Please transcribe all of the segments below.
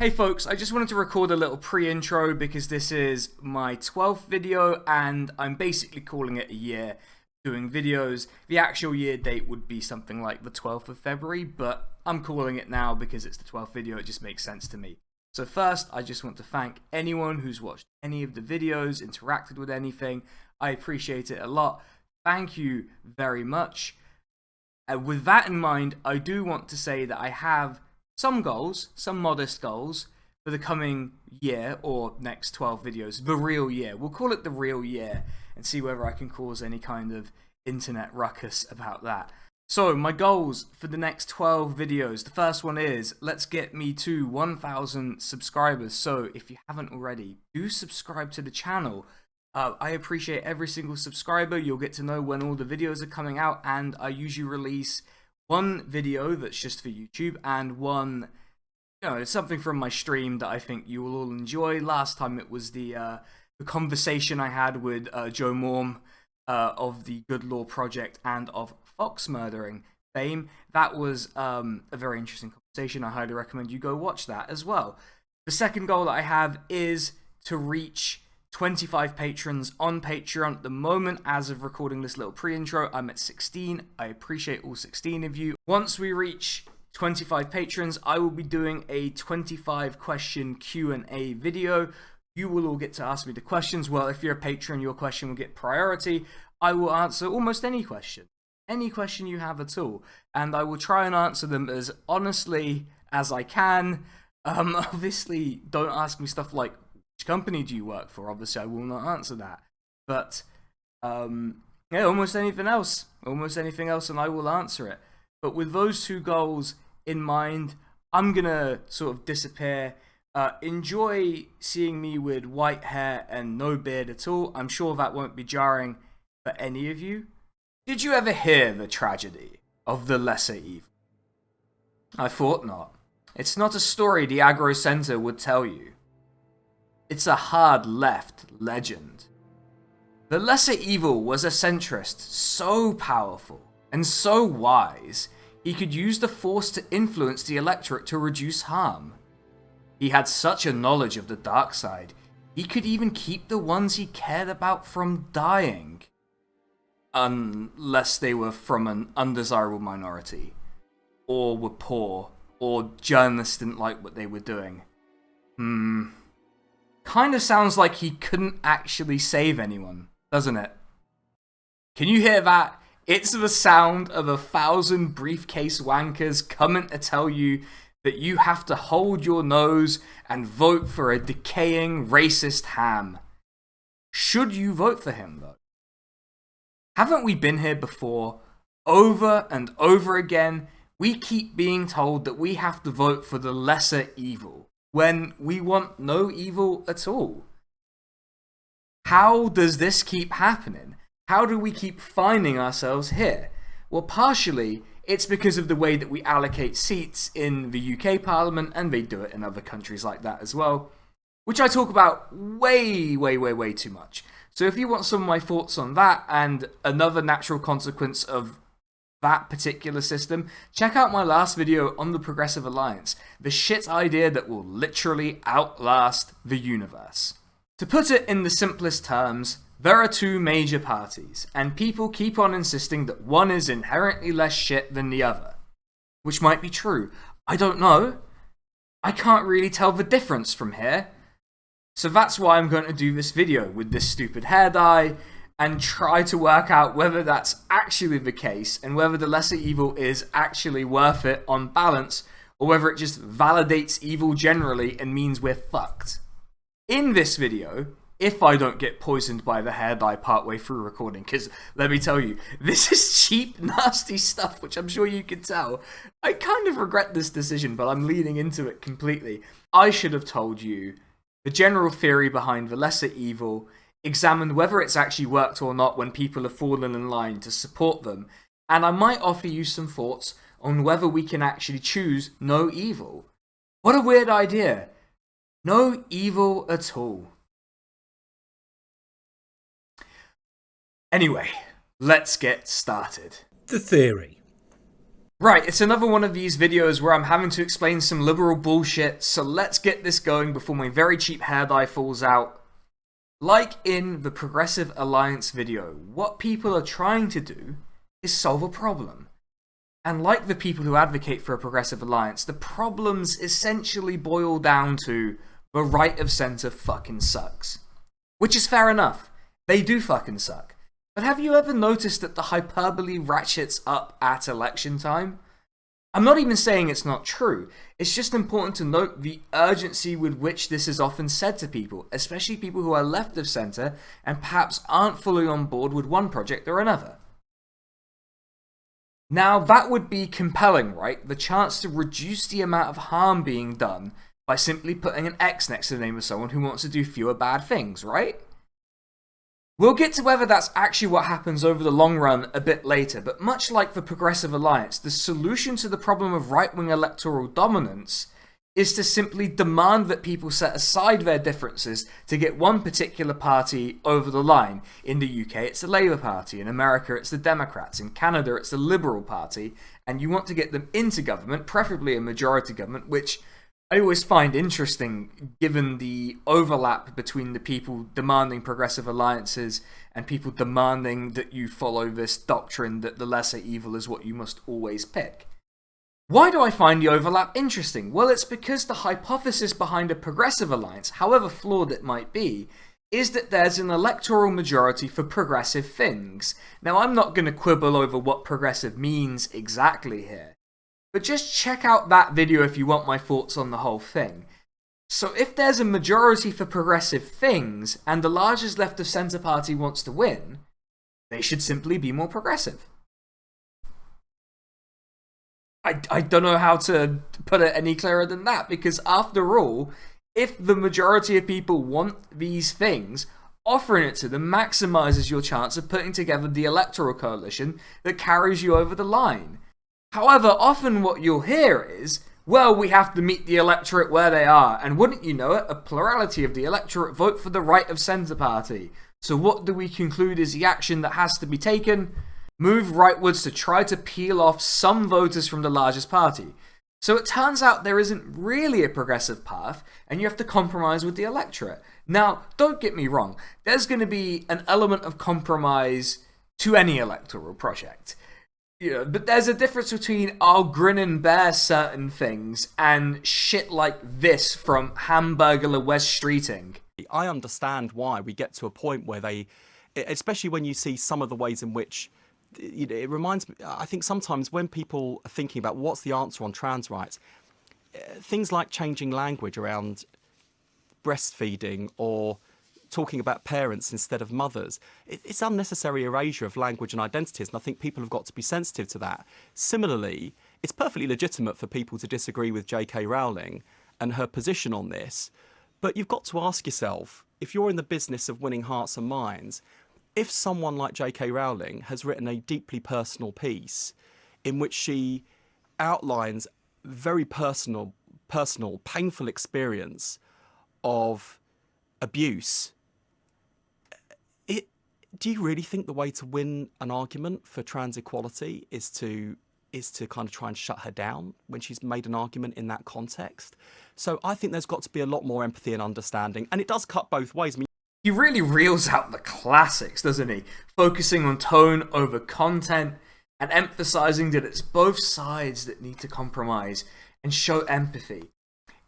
Hey folks, I just wanted to record a little pre-intro because this is my 12th video and I'm basically calling it a year doing videos. The actual year date would be something like the 12th of February, but I'm calling it now because it's the 12th video, it just makes sense to me. So first, I just want to thank anyone who's watched any of the videos, interacted with anything. I appreciate it a lot. Thank you very much. And with that in mind, I do want to say that I have some goals, some modest goals, for the coming year, or next 12 videos, the real year. We'll call it the real year, and see whether I can cause any kind of internet ruckus about that. So, my goals for the next 12 videos. The first one is, let's get me to 1,000 subscribers. So, if you haven't already, do subscribe to the channel. I appreciate every single subscriber. You'll get to know when all the videos are coming out, and I usually release one video that's just for YouTube and one, something from my stream that I think you will all enjoy. Last time it was the conversation I had with Joe Morm of the Good Law Project and of Fox murdering fame. That was a very interesting conversation. I highly recommend you go watch that as well. The second goal that I have is to reach 25 patrons on Patreon. At the moment, as of recording this little pre-intro, I'm at 16. I appreciate all 16 of you. Once we reach 25 patrons, I will be doing a 25 question Q&A video. You will all get to ask me the questions. Well, if you're a patron, your question will get priority. I will answer almost any question you have at all, and I will try and answer them as honestly as I can. Obviously, don't ask me stuff like, which company do you work for? Obviously, I will not answer that. But, yeah, almost anything else, and I will answer it. But with those two goals in mind, I'm gonna sort of disappear. Enjoy seeing me with white hair and no beard at all. I'm sure that won't be jarring for any of you. Did you ever hear the tragedy of the lesser evil? I thought not. It's not a story the Agro Center would tell you. It's a hard left legend. The lesser evil was a centrist so powerful and so wise he could use the force to influence the electorate to reduce harm. He had such a knowledge of the dark side, he could even keep the ones he cared about from dying. Unless they were from an undesirable minority, or were poor, or journalists didn't like what they were doing. Kind of sounds like he couldn't actually save anyone, doesn't it? Can you hear that? It's the sound of 1,000 briefcase wankers coming to tell you that you have to hold your nose and vote for a decaying racist ham. Should you vote for him, though? Haven't we been here before? Over and over again, we keep being told that we have to vote for the lesser evil, when we want no evil at all. How does this keep happening? How do we keep finding ourselves here? Well, partially, it's because of the way that we allocate seats in the UK Parliament, and they do it in other countries like that as well, which I talk about way too much. So if you want some of my thoughts on that and another natural consequence of that particular system, check out my last video on the Progressive Alliance, the shit idea that will literally outlast the universe. To put it in the simplest terms, there are two major parties, and people keep on insisting that one is inherently less shit than the other. Which might be true. I don't know. I can't really tell the difference from here. So that's why I'm going to do this video with this stupid hair dye, and try to work out whether that's actually the case, and whether the lesser evil is actually worth it on balance, or whether it just validates evil generally and means we're fucked. In this video, if I don't get poisoned by the hair dye partway through recording, because let me tell you, this is cheap, nasty stuff, which I'm sure you can tell. I kind of regret this decision, but I'm leaning into it completely. I should have told you the general theory behind the lesser evil, examined whether it's actually worked or not when people have fallen in line to support them, and I might offer you some thoughts on whether we can actually choose no evil. What a weird idea. No evil at all. Anyway, let's get started. The theory. Right, it's another one of these videos where I'm having to explain some liberal bullshit, so let's get this going before my very cheap hair dye falls out. Like in the Progressive Alliance video, what people are trying to do is solve a problem. And like the people who advocate for a Progressive Alliance, the problems essentially boil down to the right of centre fucking sucks. Which is fair enough. They do fucking suck. But have you ever noticed that the hyperbole ratchets up at election time? I'm not even saying it's not true. It's just important to note the urgency with which this is often said to people, especially people who are left of centre and perhaps aren't fully on board with one project or another. Now, that would be compelling, right? The chance to reduce the amount of harm being done by simply putting an X next to the name of someone who wants to do fewer bad things, right? We'll get to whether that's actually what happens over the long run a bit later, but much like the Progressive Alliance, the solution to the problem of right-wing electoral dominance is to simply demand that people set aside their differences to get one particular party over the line. In the UK, it's the Labour Party. In America, it's the Democrats. In Canada, it's the Liberal Party. And you want to get them into government, preferably a majority government, which I always find interesting given the overlap between the people demanding progressive alliances and people demanding that you follow this doctrine that the lesser evil is what you must always pick. Why do I find the overlap interesting? Well, it's because the hypothesis behind a progressive alliance, however flawed it might be, is that there's an electoral majority for progressive things. Now, I'm not going to quibble over what progressive means exactly here. But just check out that video if you want my thoughts on the whole thing. So if there's a majority for progressive things, and the largest left of centre party wants to win, they should simply be more progressive. I don't know how to put it any clearer than that, because after all, if the majority of people want these things, offering it to them maximises your chance of putting together the electoral coalition that carries you over the line. However, often what you'll hear is, well, we have to meet the electorate where they are, and wouldn't you know it, a plurality of the electorate vote for the right of centre party. So what do we conclude is the action that has to be taken? Move rightwards to try to peel off some voters from the largest party. So it turns out there isn't really a progressive path, and you have to compromise with the electorate. Now, don't get me wrong, there's going to be an element of compromise to any electoral project. Yeah, but there's a difference between I'll grin and bear certain things and shit like this from Hamburglar West Streeting. I understand why we get to a point where they, especially when you see some of the ways in which, it reminds me, I think sometimes when people are thinking about what's the answer on trans rights, things like changing language around breastfeeding or talking about parents instead of mothers, it's unnecessary erasure of language and identities, and I think people have got to be sensitive to that. Similarly, it's perfectly legitimate for people to disagree with J.K. Rowling and her position on this, but you've got to ask yourself, if you're in the business of winning hearts and minds, if someone like J.K. Rowling has written a deeply personal piece in which she outlines very personal, painful experience of abuse, do you really think the way to win an argument for trans equality is to kind of try and shut her down when she's made an argument in that context? So I think there's got to be a lot more empathy and understanding, and it does cut both ways. I mean, he really reels out the classics, doesn't he? Focusing on tone over content and emphasising that it's both sides that need to compromise and show empathy.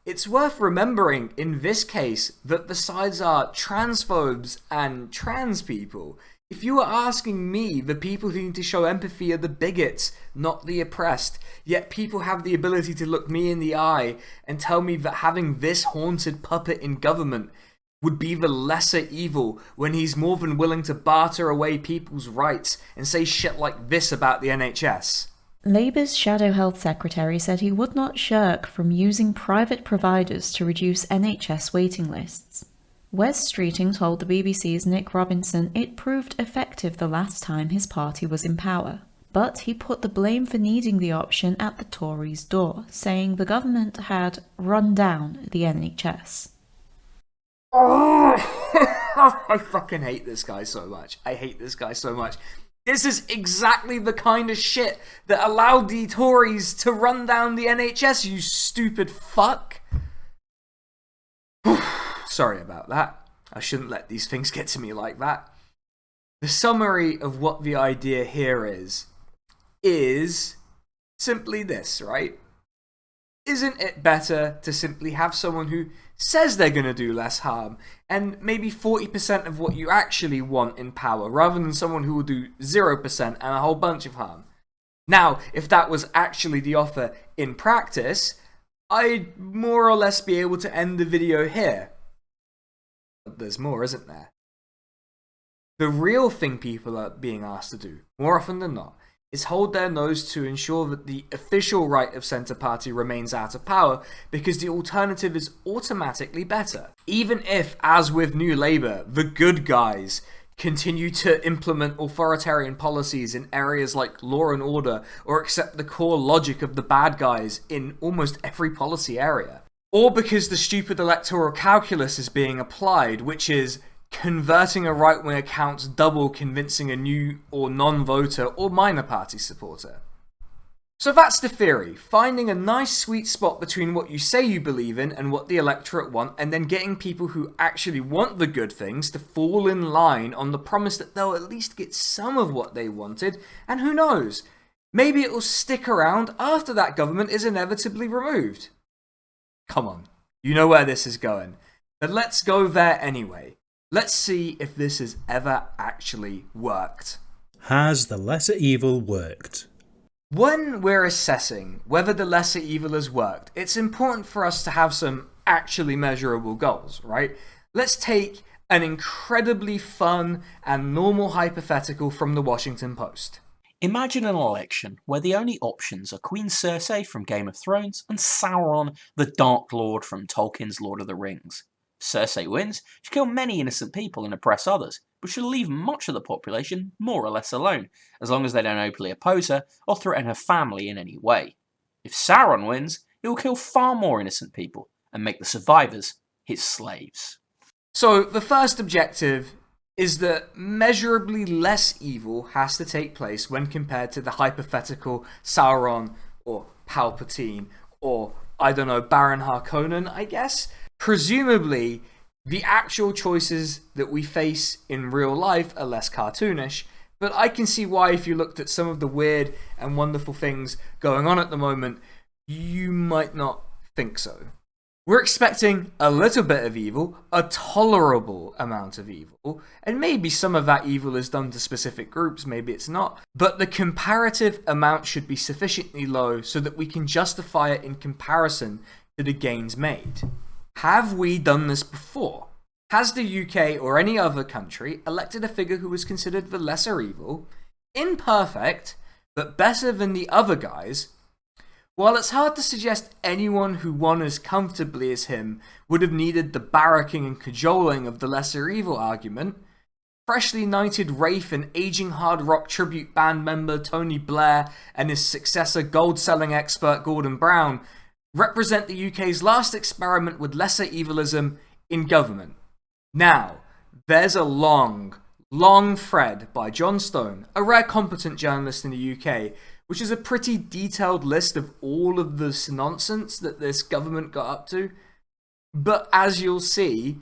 It's worth remembering in this case that the sides are transphobes and trans people. If you were asking me, the people who need to show empathy are the bigots, not the oppressed. Yet people have the ability to look me in the eye and tell me that having this haunted puppet in government would be the lesser evil when he's more than willing to barter away people's rights and say shit like this about the NHS. Labour's Shadow Health Secretary said he would not shirk from using private providers to reduce NHS waiting lists. Wes Streeting told the BBC's Nick Robinson it proved effective the last time his party was in power, but he put the blame for needing the option at the Tories' door, saying the government had run down the NHS. Oh, I fucking hate this guy so much. I hate this guy so much. This is exactly the kind of shit that allowed the Tories to run down the NHS, you stupid fuck. Sorry about that. I shouldn't let these things get to me like that. The summary of what the idea here is simply this, right? Isn't it better to simply have someone who says they're going to do less harm and maybe 40% of what you actually want in power, rather than someone who will do 0% and a whole bunch of harm? Now, if that was actually the offer in practice, I'd more or less be able to end the video here. But there's more, isn't there? The real thing people are being asked to do, more often than not, is hold their nose to ensure that the official right of centre party remains out of power, because the alternative is automatically better. Even if, as with New Labour, the good guys continue to implement authoritarian policies in areas like law and order, or accept the core logic of the bad guys in almost every policy area. Or because the stupid electoral calculus is being applied, which is converting a right-wing account double convincing a new or non-voter or minor party supporter. So that's the theory, finding a nice sweet spot between what you say you believe in and what the electorate want, and then getting people who actually want the good things to fall in line on the promise that they'll at least get some of what they wanted, and who knows, maybe it will stick around after that government is inevitably removed. Come on, you know where this is going, but let's go there anyway. Let's see if this has ever actually worked. Has the lesser evil worked? When we're assessing whether the lesser evil has worked, it's important for us to have some actually measurable goals, right? Let's take an incredibly fun and normal hypothetical from the Washington Post. Imagine an election where the only options are Queen Cersei from Game of Thrones and Sauron, the Dark Lord from Tolkien's Lord of the Rings. Cersei wins, she'll kill many innocent people and oppress others, but she'll leave much of the population more or less alone, as long as they don't openly oppose her or threaten her family in any way. If Sauron wins, he will kill far more innocent people and make the survivors his slaves. So the first objective is that measurably less evil has to take place when compared to the hypothetical Sauron or Palpatine or, I don't know, Baron Harkonnen, I guess. Presumably, the actual choices that we face in real life are less cartoonish, but I can see why, if you looked at some of the weird and wonderful things going on at the moment, you might not think so. We're expecting a little bit of evil, a tolerable amount of evil, and maybe some of that evil is done to specific groups, maybe it's not, but the comparative amount should be sufficiently low so that we can justify it in comparison to the gains made. Have we done this before? Has the UK or any other country elected a figure who was considered the lesser evil, imperfect, but better than the other guys? While it's hard to suggest anyone who won as comfortably as him would have needed the barracking and cajoling of the lesser evil argument, freshly knighted Wraith and aging hard rock tribute band member Tony Blair and his successor gold-selling expert Gordon Brown represent the UK's last experiment with lesser evilism in government. Now, there's a long thread by John Stone, a rare competent journalist in the UK, which is a pretty detailed list of all of this nonsense that this government got up to. But as you'll see,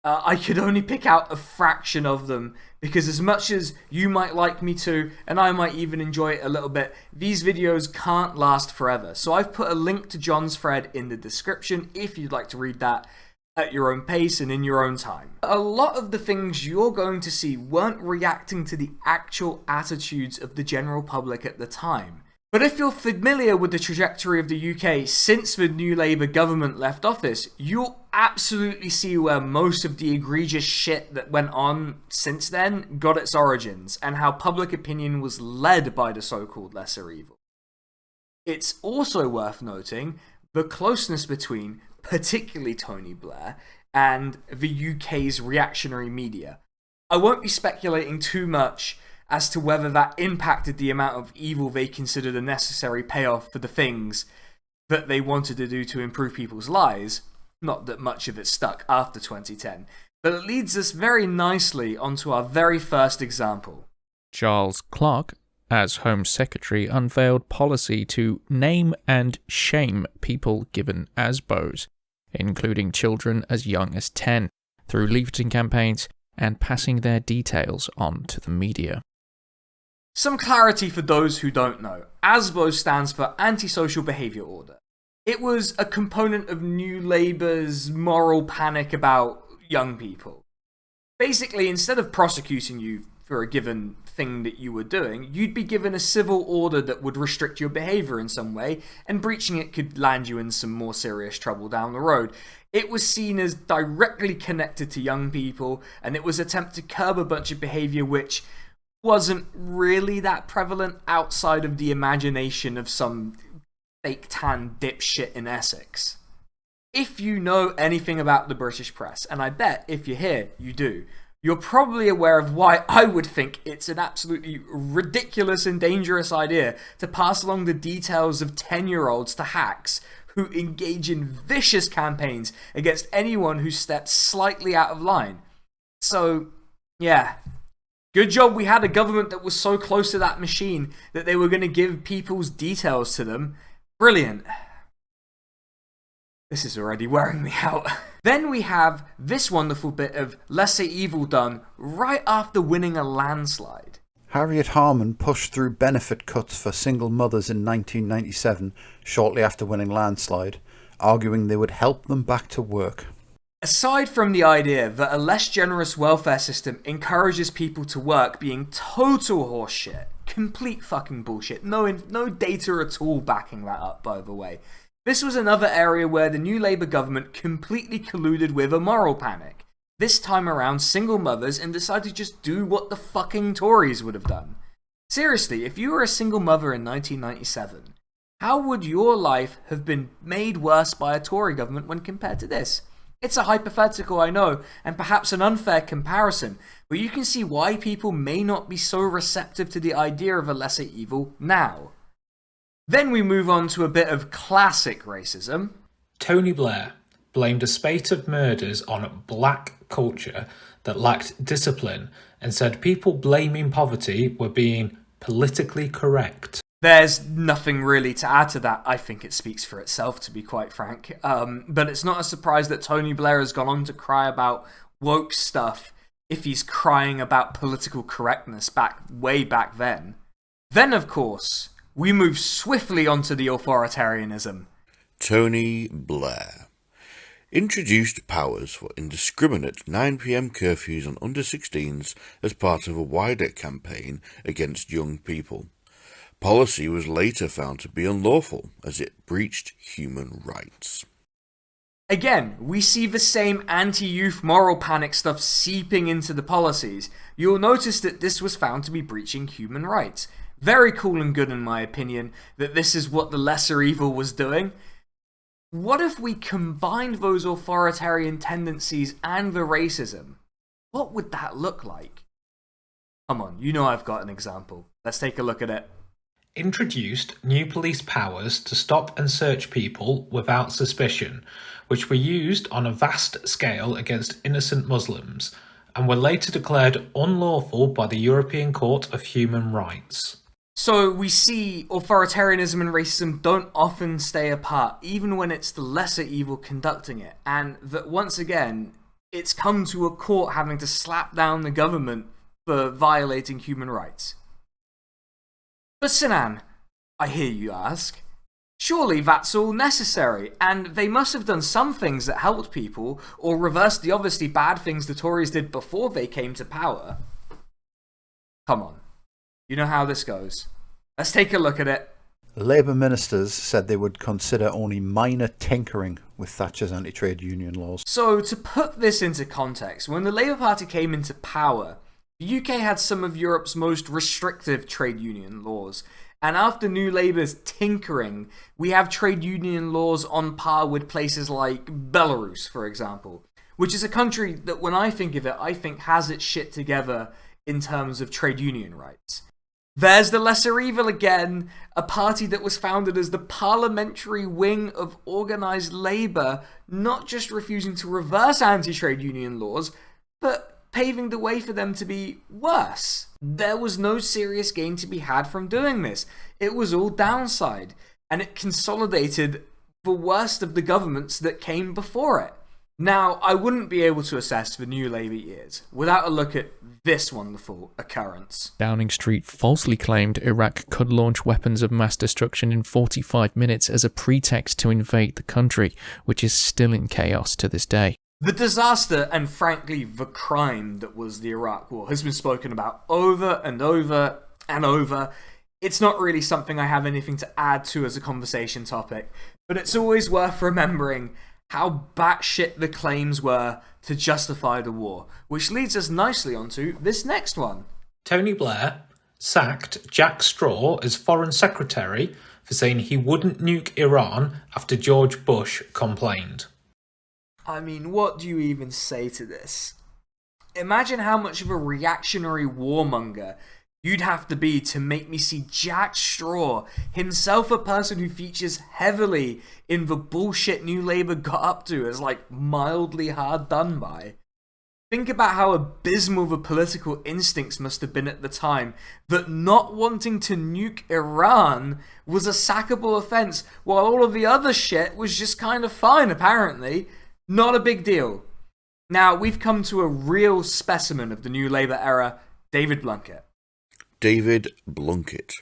I could only pick out a fraction of them, because as much as you might like me to, and I might even enjoy it a little bit, these videos can't last forever. So I've put a link to John's thread in the description if you'd like to read that at your own pace and in your own time. A lot of the things you're going to see weren't reacting to the actual attitudes of the general public at the time. But if you're familiar with the trajectory of the UK since the New Labour government left office, you'll absolutely see where most of the egregious shit that went on since then got its origins, and how public opinion was led by the so-called lesser evil. It's also worth noting the closeness between, particularly Tony Blair, and the UK's reactionary media. I won't be speculating too much as to whether that impacted the amount of evil they considered a necessary payoff for the things that they wanted to do to improve people's lives. Not that much of it stuck after 2010, but it leads us very nicely onto our very first example. Giles Clark, as Home Secretary, unveiled policy to name and shame people given ASBOs, including children as young as 10, through leafleting campaigns and passing their details on to the media. Some clarity for those who don't know. ASBO stands for Antisocial Behaviour Order. It was a component of New Labour's moral panic about young people. Basically, instead of prosecuting you for a given thing that you were doing, you'd be given a civil order that would restrict your behaviour in some way, and breaching it could land you in some more serious trouble down the road. It was seen as directly connected to young people, and it was an attempt to curb a bunch of behaviour which wasn't really that prevalent outside of the imagination of some fake tan dipshit in Essex. If you know anything about the British press, and I bet if you're here, you do, you're probably aware of why I would think it's an absolutely ridiculous and dangerous idea to pass along the details of 10-year-olds to hacks who engage in vicious campaigns against anyone who steps slightly out of line. So, yeah. Good job we had a government that was so close to that machine that they were going to give people's details to them. Brilliant. This is already wearing me out. Then we have this wonderful bit of lesser evil done right after winning a landslide. Harriet Harman pushed through benefit cuts for single mothers in 1997, shortly after winning landslide, arguing they would help them back to work. Aside from the idea that a less generous welfare system encourages people to work being total horseshit, complete fucking bullshit, no data at all backing that up, by the way. This was another area where the New Labour government completely colluded with a moral panic. This time around, single mothers, and decided to just do what the fucking Tories would have done. Seriously, if you were a single mother in 1997, how would your life have been made worse by a Tory government when compared to this? It's a hypothetical, I know, and perhaps an unfair comparison, but you can see why people may not be so receptive to the idea of a lesser evil now. Then we move on to a bit of classic racism. Tony Blair blamed a spate of murders on black culture that lacked discipline and said people blaming poverty were being politically correct. There's nothing really to add to that. I think it speaks for itself, to be quite frank. But it's not a surprise that Tony Blair has gone on to cry about woke stuff if he's crying about political correctness way back then. Then, of course, we move swiftly onto the authoritarianism. Tony Blair introduced powers for indiscriminate 9 p.m. curfews on under-16s as part of a wider campaign against young people. Policy was later found to be unlawful as it breached human rights. Again, we see the same anti-youth moral panic stuff seeping into the policies. You'll notice that this was found to be breaching human rights. Very cool and good in my opinion that this is what the lesser evil was doing. What if we combined those authoritarian tendencies and the racism? What would that look like? Come on, you know I've got an example. Let's take a look at it. Introduced new police powers to stop and search people without suspicion, which were used on a vast scale against innocent Muslims, and were later declared unlawful by the European Court of Human Rights. So we see authoritarianism and racism don't often stay apart, even when it's the lesser evil conducting it, and that once again, it's come to a court having to slap down the government for violating human rights. But Sinan, I hear you ask, surely that's all necessary, and they must have done some things that helped people, or reversed the obviously bad things the Tories did before they came to power. Come on. You know how this goes. Let's take a look at it. Labour ministers said they would consider only minor tinkering with Thatcher's anti-trade union laws. So, to put this into context, when the Labour Party came into power, the UK had some of Europe's most restrictive trade union laws. And after New Labour's tinkering, we have trade union laws on par with places like Belarus, for example, which is a country that when I think of it, I think has its shit together in terms of trade union rights. There's the lesser evil again, a party that was founded as the parliamentary wing of organised labour, not just refusing to reverse anti-trade union laws, but paving the way for them to be worse. There was no serious gain to be had from doing this. It was all downside, and it consolidated the worst of the governments that came before it. Now, I wouldn't be able to assess the New Labour years without a look at this wonderful occurrence. Downing Street falsely claimed Iraq could launch weapons of mass destruction in 45 minutes as a pretext to invade the country, which is still in chaos to this day. The disaster and frankly the crime that was the Iraq War has been spoken about over and over and over. It's not really something I have anything to add to as a conversation topic, but it's always worth remembering how batshit the claims were to justify the war, which leads us nicely onto this next one. Tony Blair sacked Jack Straw as Foreign Secretary for saying he wouldn't nuke Iran after George Bush complained. I mean, what do you even say to this? Imagine how much of a reactionary warmonger you'd have to be to make me see Jack Straw, himself a person who features heavily in the bullshit New Labour got up to, as like mildly hard done by. Think about how abysmal the political instincts must have been at the time, that not wanting to nuke Iran was a sackable offence, while all of the other shit was just kind of fine, apparently. Not a big deal. Now, we've come to a real specimen of the New Labour era, David Blunkett. David Blunkett,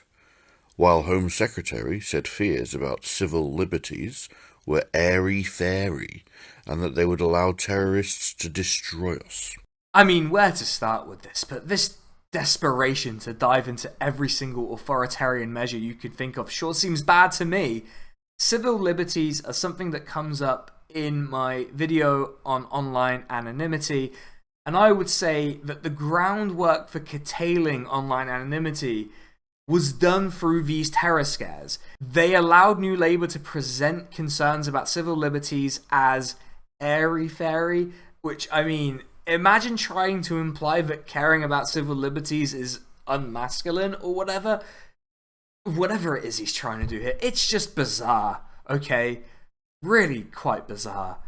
while Home Secretary, said fears about civil liberties were airy-fairy and that they would allow terrorists to destroy us. I mean, where to start with this, but this desperation to dive into every single authoritarian measure you could think of sure seems bad to me. Civil liberties are something that comes up in my video on online anonymity, and I would say that the groundwork for curtailing online anonymity was done through these terror scares. They allowed New Labour to present concerns about civil liberties as airy-fairy, which, I mean, imagine trying to imply that caring about civil liberties is unmasculine or whatever. Whatever it is he's trying to do here, it's just bizarre, okay? Really quite bizarre.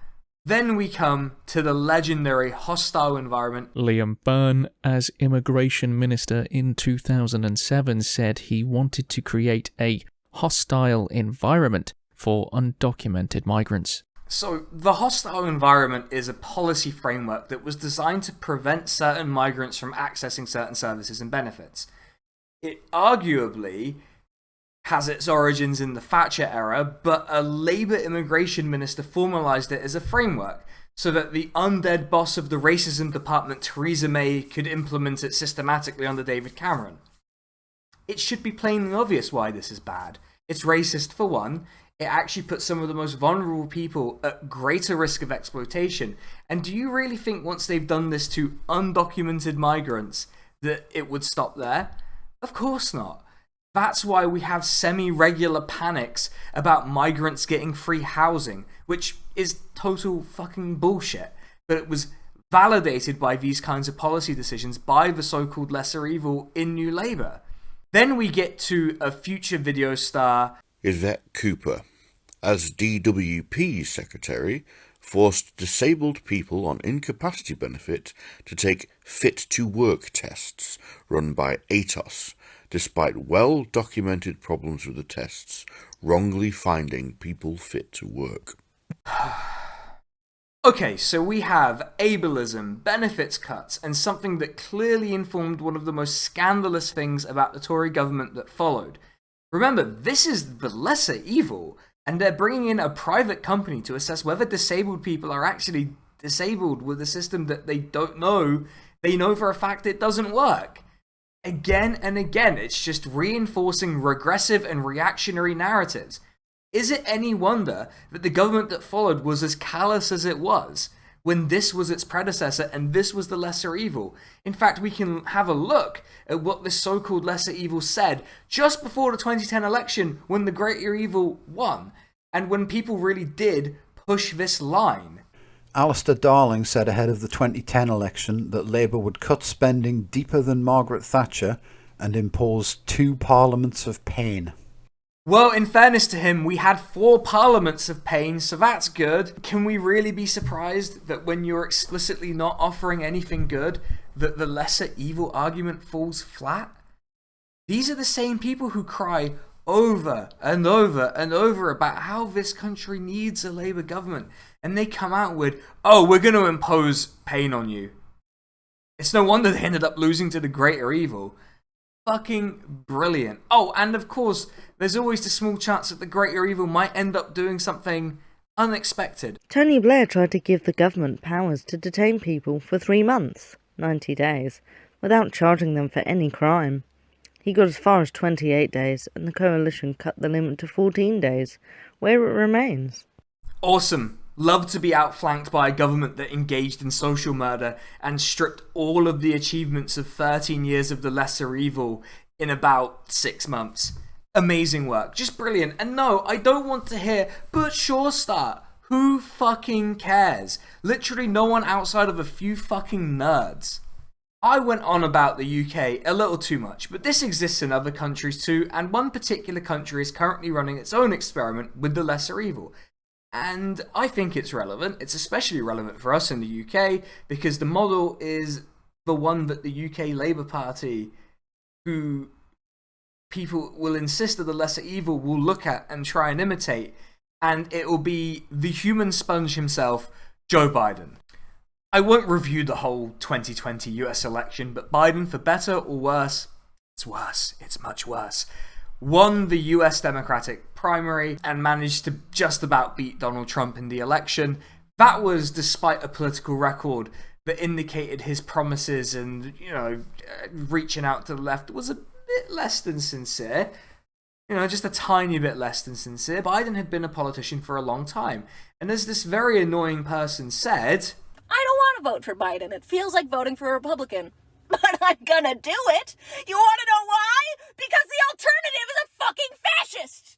Then we come to the legendary hostile environment. Liam Byrne, as Immigration Minister in 2007, said he wanted to create a hostile environment for undocumented migrants. So, the hostile environment is a policy framework that was designed to prevent certain migrants from accessing certain services and benefits. It arguably has its origins in the Thatcher era, but a Labour immigration minister formalised it as a framework so that the undead boss of the racism department, Theresa May, could implement it systematically under David Cameron. It should be plainly obvious why this is bad. It's racist for one. It actually puts some of the most vulnerable people at greater risk of exploitation. And do you really think once they've done this to undocumented migrants that it would stop there? Of course not. That's why we have semi-regular panics about migrants getting free housing, which is total fucking bullshit. But it was validated by these kinds of policy decisions by the so-called lesser evil in New Labour. Then we get to a future video star, Yvette Cooper, as DWP Secretary, forced disabled people on incapacity benefit to take fit-to-work tests run by ATOS, despite well-documented problems with the tests, wrongly finding people fit to work. Okay, so we have ableism, benefits cuts, and something that clearly informed one of the most scandalous things about the Tory government that followed. Remember, this is the lesser evil, and they're bringing in a private company to assess whether disabled people are actually disabled with a system that they don't know. They know for a fact it doesn't work. Again and again, it's just reinforcing regressive and reactionary narratives. Is it any wonder that the government that followed was as callous as it was, when this was its predecessor and this was the lesser evil? In fact, we can have a look at what this so-called lesser evil said just before the 2010 election, when the greater evil won, and when people really did push this line. Alistair Darling said ahead of the 2010 election that Labour would cut spending deeper than Margaret Thatcher and impose 2 parliaments of pain. Well, in fairness to him, we had 4 parliaments of pain, so that's good. Can we really be surprised that when you're explicitly not offering anything good, that the lesser evil argument falls flat? These are the same people who cry over and over and over about how this country needs a Labour government, and they come out with, oh, we're going to impose pain on you. It's no wonder they ended up losing to the greater evil. Fucking brilliant. Oh, and of course, there's always the small chance that the greater evil might end up doing something unexpected. Tony Blair tried to give the government powers to detain people for 3 months, 90 days, without charging them for any crime. He got as far as 28 days, and the coalition cut the limit to 14 days, where it remains. Awesome. Love to be outflanked by a government that engaged in social murder and stripped all of the achievements of 13 years of the lesser evil in about 6 months. Amazing work. Just brilliant. And no, I don't want to hear, but sure start. Who fucking cares? Literally no one outside of a few fucking nerds. I went on about the UK a little too much, but this exists in other countries too, and one particular country is currently running its own experiment with the lesser evil. And I think it's relevant. It's especially relevant for us in the UK because the model is the one that the UK Labour Party, who people will insist that the lesser evil will look at and try and imitate, and it will be the human sponge himself, Joe Biden. I won't review the whole 2020 US election, but Biden, for better or worse, it's worse, it's much worse, won the US Democratic primary and managed to just about beat Donald Trump in the election. That was despite a political record that indicated his promises and, reaching out to the left was a bit less than sincere. Just a tiny bit less than sincere. Biden had been a politician for a long time. And as this very annoying person said, I don't want to vote for Biden. It feels like voting for a Republican. But I'm gonna do it. You want to know why? Because the alternative is a fucking fascist.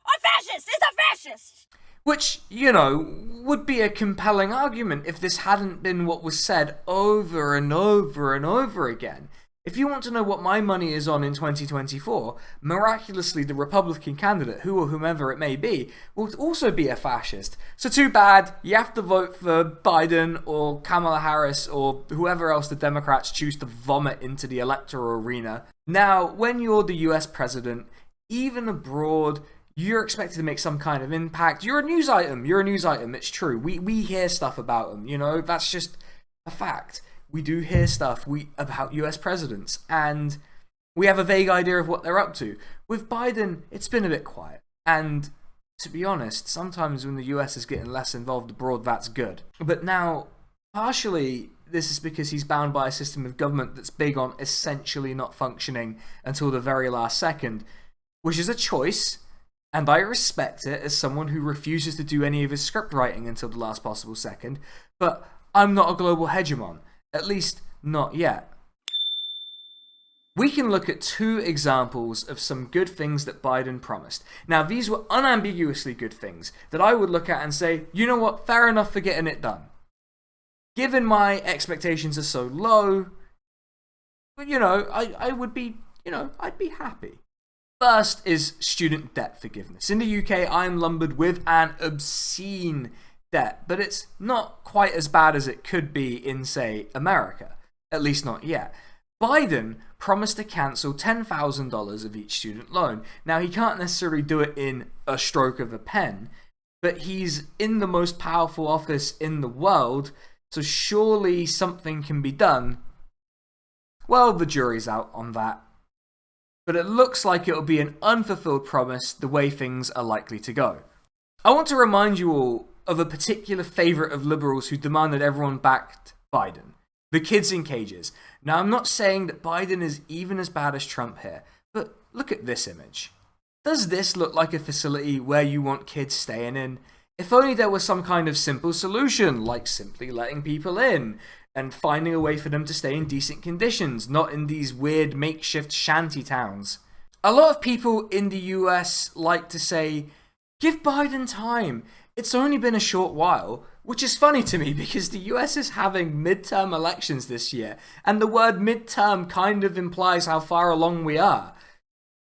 A fascist is a fascist. Which, would be a compelling argument if this hadn't been what was said over and over and over again. If you want to know what my money is on in 2024, miraculously the Republican candidate, who or whomever it may be, will also be a fascist. So too bad, you have to vote for Biden or Kamala Harris or whoever else the Democrats choose to vomit into the electoral arena. Now, when you're the US president, even abroad, you're expected to make some kind of impact. You're a news item, it's true. We hear stuff about them, that's just a fact. We do hear stuff about US presidents, and we have a vague idea of what they're up to. With Biden, it's been a bit quiet. And to be honest, sometimes when the US is getting less involved abroad, that's good. But now, partially, this is because he's bound by a system of government that's big on essentially not functioning until the very last second, which is a choice, and I respect it as someone who refuses to do any of his script writing until the last possible second, but I'm not a global hegemon. At least, not yet. We can look at 2 examples of some good things that Biden promised. Now, these were unambiguously good things that I would look at and say, you know what, fair enough for getting it done. Given my expectations are so low, I would be, I'd be happy. First is student debt forgiveness. In the UK, I'm lumbered with an obscene debt, but it's not quite as bad as it could be in, say, America. At least not yet. Biden promised to cancel $10,000 of each student loan. Now, he can't necessarily do it in a stroke of a pen, but he's in the most powerful office in the world, so surely something can be done. Well, the jury's out on that. But it looks like it'll be an unfulfilled promise the way things are likely to go. I want to remind you all of a particular favourite of liberals who demanded everyone backed Biden. The kids in cages. Now, I'm not saying that Biden is even as bad as Trump here, but look at this image. Does this look like a facility where you want kids staying in? If only there was some kind of simple solution, like simply letting people in, and finding a way for them to stay in decent conditions, not in these weird makeshift shanty towns. A lot of people in the US like to say, give Biden time. It's only been a short while, which is funny to me because the US is having midterm elections this year, and the word midterm kind of implies how far along we are.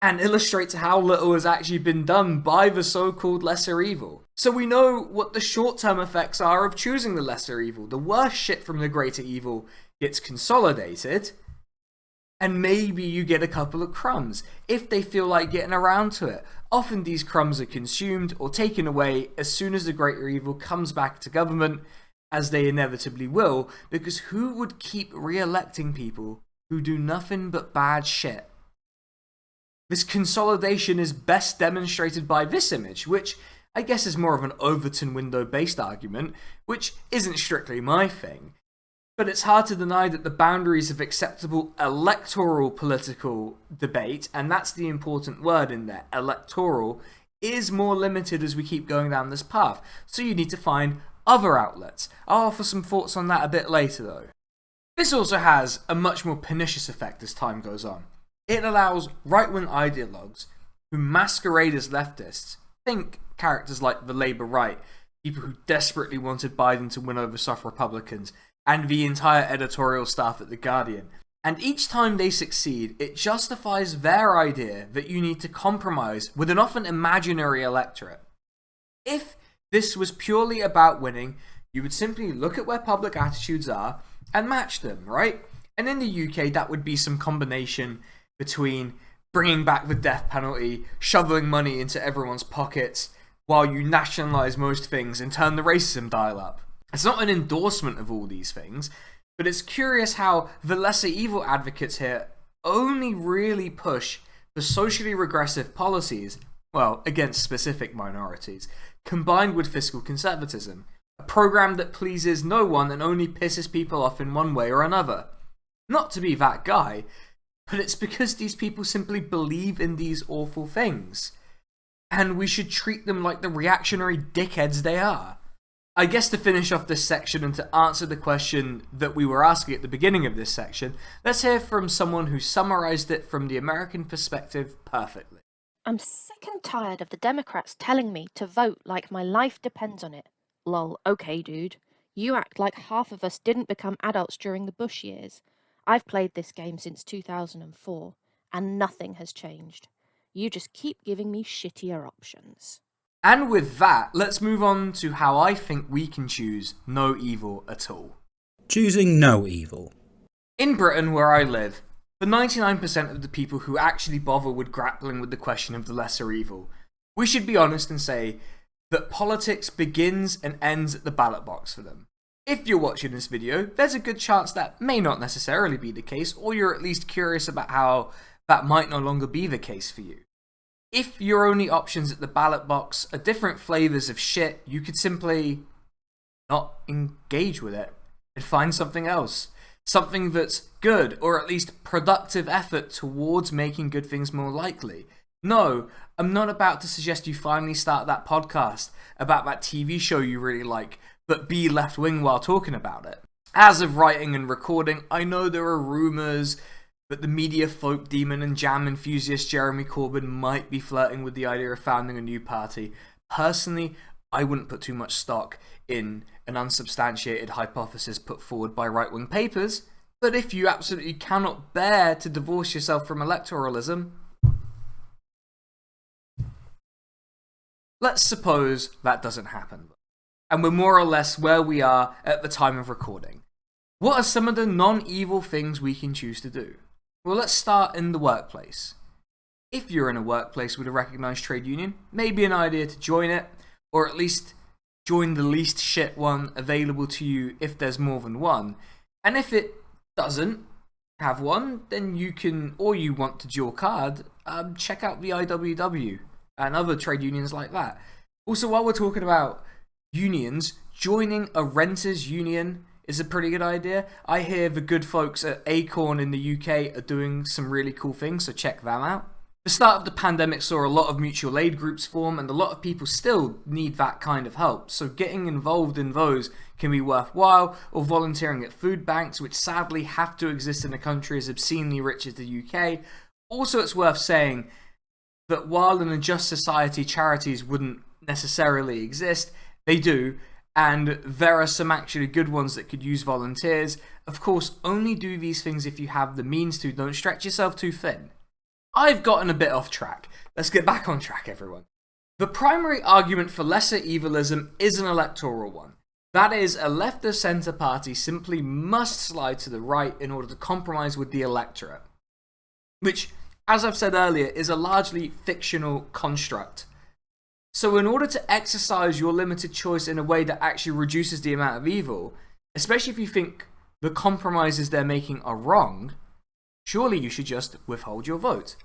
and illustrates how little has actually been done by the so-called lesser evil. So we know what the short-term effects are of choosing the lesser evil. The worst shit from the greater evil gets consolidated, and maybe you get a couple of crumbs, if they feel like getting around to it. Often these crumbs are consumed or taken away as soon as the greater evil comes back to government, as they inevitably will, because who would keep re-electing people who do nothing but bad shit? This consolidation is best demonstrated by this image, which I guess is more of an Overton window-based argument, which isn't strictly my thing. But it's hard to deny that the boundaries of acceptable electoral political debate, and that's the important word in there, electoral, is more limited as we keep going down this path. So you need to find other outlets. I'll offer some thoughts on that a bit later though. This also has a much more pernicious effect as time goes on. It allows right-wing ideologues who masquerade as leftists, think characters like the Labour right, people who desperately wanted Biden to win over soft Republicans, and the entire editorial staff at The Guardian. And each time they succeed, it justifies their idea that you need to compromise with an often imaginary electorate. If this was purely about winning, you would simply look at where public attitudes are and match them, right? And in the UK, that would be some combination between bringing back the death penalty, shoveling money into everyone's pockets, while you nationalise most things and turn the racism dial up. It's not an endorsement of all these things, but it's curious how the lesser evil advocates here only really push for socially regressive policies, well, against specific minorities, combined with fiscal conservatism, a program that pleases no one and only pisses people off in one way or another. Not to be that guy, but it's because these people simply believe in these awful things, and we should treat them like the reactionary dickheads they are. I guess to finish off this section and to answer the question that we were asking at the beginning of this section, let's hear from someone who summarised it from the American perspective perfectly. I'm sick and tired of the Democrats telling me to vote like my life depends on it. Lol, okay dude. You act like half of us didn't become adults during the Bush years. I've played this game since 2004, and nothing has changed. You just keep giving me shittier options. And with that, let's move on to how I think we can choose no evil at all. Choosing no evil. In Britain, where I live, for 99% of the people who actually bother with grappling with the question of the lesser evil, we should be honest and say that politics begins and ends at the ballot box for them. If you're watching this video, there's a good chance that may not necessarily be the case, or you're at least curious about how that might no longer be the case for you. If your only options at the ballot box are different flavours of shit, you could simply not engage with it and find something else. Something that's good, or at least productive effort towards making good things more likely. No, I'm not about to suggest you finally start that podcast about that TV show you really like, but be left-wing while talking about it. As of writing and recording, I know there are rumours that the media folk demon and jam enthusiast Jeremy Corbyn might be flirting with the idea of founding a new party. Personally, I wouldn't put too much stock in an unsubstantiated hypothesis put forward by right-wing papers, but if you absolutely cannot bear to divorce yourself from electoralism, let's suppose that doesn't happen, and we're more or less where we are at the time of recording. What are some of the non-evil things we can choose to do? Well, let's start in the workplace. If you're in a workplace with a recognised trade union, maybe an idea to join it, or at least join the least shit one available to you if there's more than one. And if it doesn't have one, then you can, or you want to dual card, check out the IWW and other trade unions like that. Also, while we're talking about unions, joining a renters union is a pretty good idea. I hear the good folks at Acorn in the UK are doing some really cool things, so check them out. The start of the pandemic saw a lot of mutual aid groups form, and a lot of people still need that kind of help, so getting involved in those can be worthwhile, or volunteering at food banks, which sadly have to exist in a country as obscenely rich as the UK. Also, it's worth saying that while in a just society charities wouldn't necessarily exist, they do, and there are some actually good ones that could use volunteers. Of course, only do these things if you have the means to. Don't stretch yourself too thin. I've gotten a bit off track. Let's get back on track, everyone. The primary argument for lesser evilism is an electoral one. That is, a left of centre party simply must slide to the right in order to compromise with the electorate. Which, as I've said earlier, is a largely fictional construct. So in order to exercise your limited choice in a way that actually reduces the amount of evil, especially if you think the compromises they're making are wrong, surely you should just withhold your vote.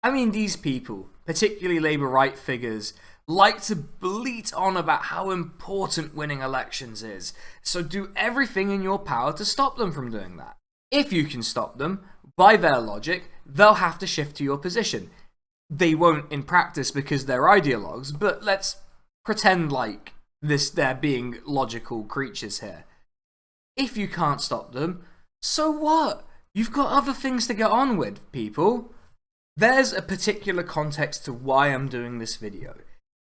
I mean, these people, particularly Labour right figures, like to bleat on about how important winning elections is, so do everything in your power to stop them from doing that. If you can stop them, by their logic, they'll have to shift to your position. They won't in practice because they're ideologues, but let's pretend like they're being logical creatures here. If you can't stop them, so what? You've got other things to get on with, people. There's a particular context to why I'm doing this video.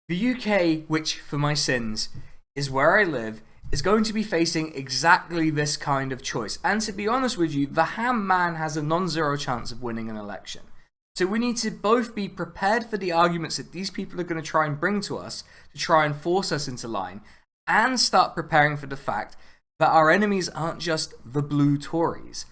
The UK, which, for my sins, is where I live, is going to be facing exactly this kind of choice. And to be honest with you, the ham man has a non-zero chance of winning an election. So we need to both be prepared for the arguments that these people are going to try and bring to us to try and force us into line, and start preparing for the fact that our enemies aren't just the blue Tories,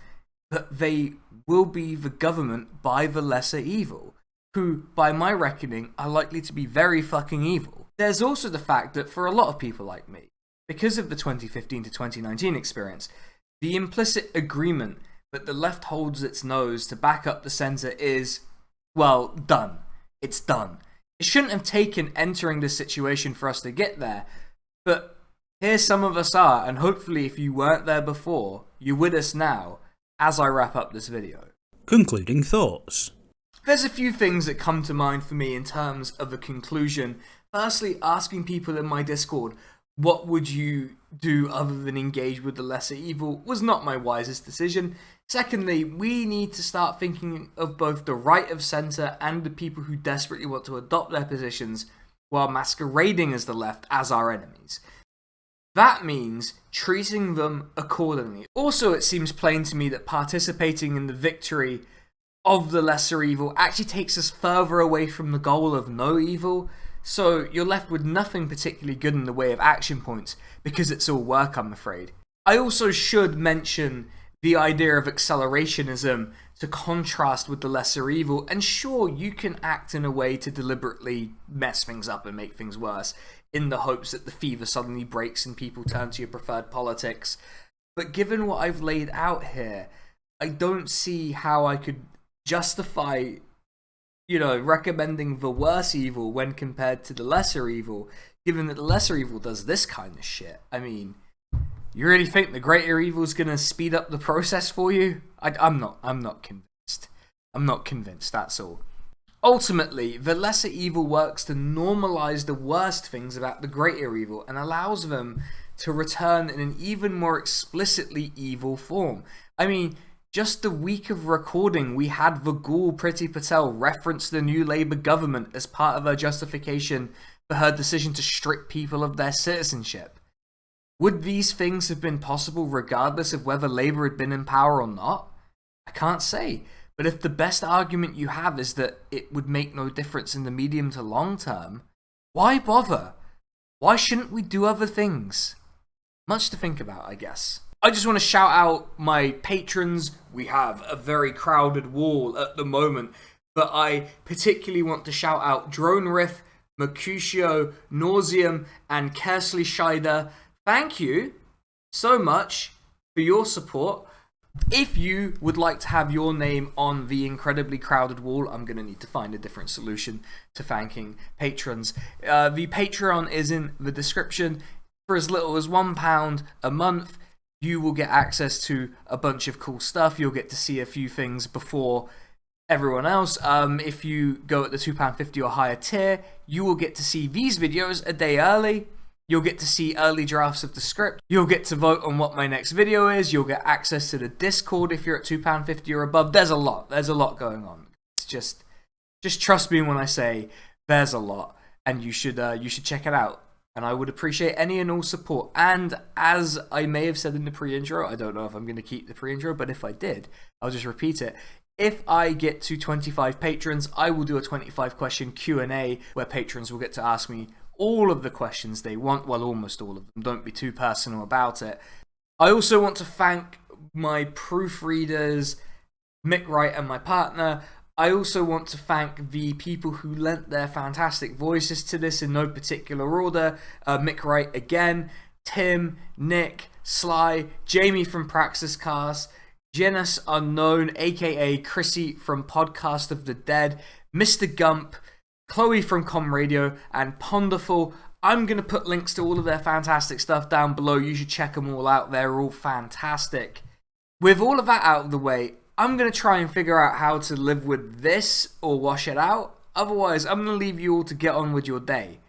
but they will be the government by the lesser evil, who, by my reckoning, are likely to be very fucking evil. There's also the fact that for a lot of people like me, because of the 2015 to 2019 experience, the implicit agreement that the left holds its nose to back up the centre is, well, done. It's done. It shouldn't have taken entering this situation for us to get there, but here some of us are, and hopefully if you weren't there before, you're with us now, as I wrap up this video. Concluding thoughts. There's a few things that come to mind for me in terms of a conclusion. Firstly, asking people in my Discord, what would you do other than engage with the lesser evil, was not my wisest decision. Secondly, we need to start thinking of both the right of centre and the people who desperately want to adopt their positions while masquerading as the left as our enemies. That means treating them accordingly. Also, it seems plain to me that participating in the victory of the lesser evil actually takes us further away from the goal of no evil, so you're left with nothing particularly good in the way of action points, because it's all work, I'm afraid. I also should mention the idea of accelerationism to contrast with the lesser evil, and sure, you can act in a way to deliberately mess things up and make things worse, in the hopes that the fever suddenly breaks and people turn to your preferred politics. But given what I've laid out here, I don't see how I could justify, recommending the worse evil when compared to the lesser evil, given that the lesser evil does this kind of shit. I mean, you really think the greater evil is going to speed up the process for you? I'm not convinced. I'm not convinced, that's all. Ultimately, the lesser evil works to normalize the worst things about the greater evil and allows them to return in an even more explicitly evil form. I mean, just the week of recording, we had the ghoul Priti Patel reference the new Labour government as part of her justification for her decision to strip people of their citizenship. Would these things have been possible regardless of whether Labour had been in power or not? I can't say. But if the best argument you have is that it would make no difference in the medium to long term, why bother? Why shouldn't we do other things? Much to think about, I guess. I just want to shout out my patrons. We have a very crowded wall at the moment, but I particularly want to shout out Drone Riff, Mercutio, Nauseum, and Kersley Scheider. Thank you so much for your support. If you would like to have your name on the incredibly crowded wall, I'm going to need to find a different solution to thanking patrons. The Patreon is in the description. For as little as £1 a month, you will get access to a bunch of cool stuff. You'll get to see a few things before everyone else. If you go at the £2.50 or higher tier, you will get to see these videos a day early. You'll get to see early drafts of the script. You'll get to vote on what my next video is. You'll get access to the Discord if you're at £2.50 or above. There's a lot. There's a lot going on. It's just trust me when I say there's a lot, and you should check it out. And I would appreciate any and all support. And as I may have said in the pre-intro, I don't know if I'm going to keep the pre-intro, but if I did, I'll just repeat it. If I get to 25 patrons, I will do a 25 question Q&A where patrons will get to ask me all of the questions they want. Well, almost all of them. Don't be too personal about it. I also want to thank my proofreaders, Mick Wright and my partner. I also want to thank the people who lent their fantastic voices to this in no particular order. Mick Wright again, Tim, Nick, Sly, Jamie from Praxis Cast, Genus Unknown, aka Chrissy from Podcast of the Dead, Mr. Gump, Chloe from Com Radio, and Ponderful. I'm going to put links to all of their fantastic stuff down below. You should check them all out. They're all fantastic. With all of that out of the way, I'm going to try and figure out how to live with this or wash it out. Otherwise, I'm going to leave you all to get on with your day.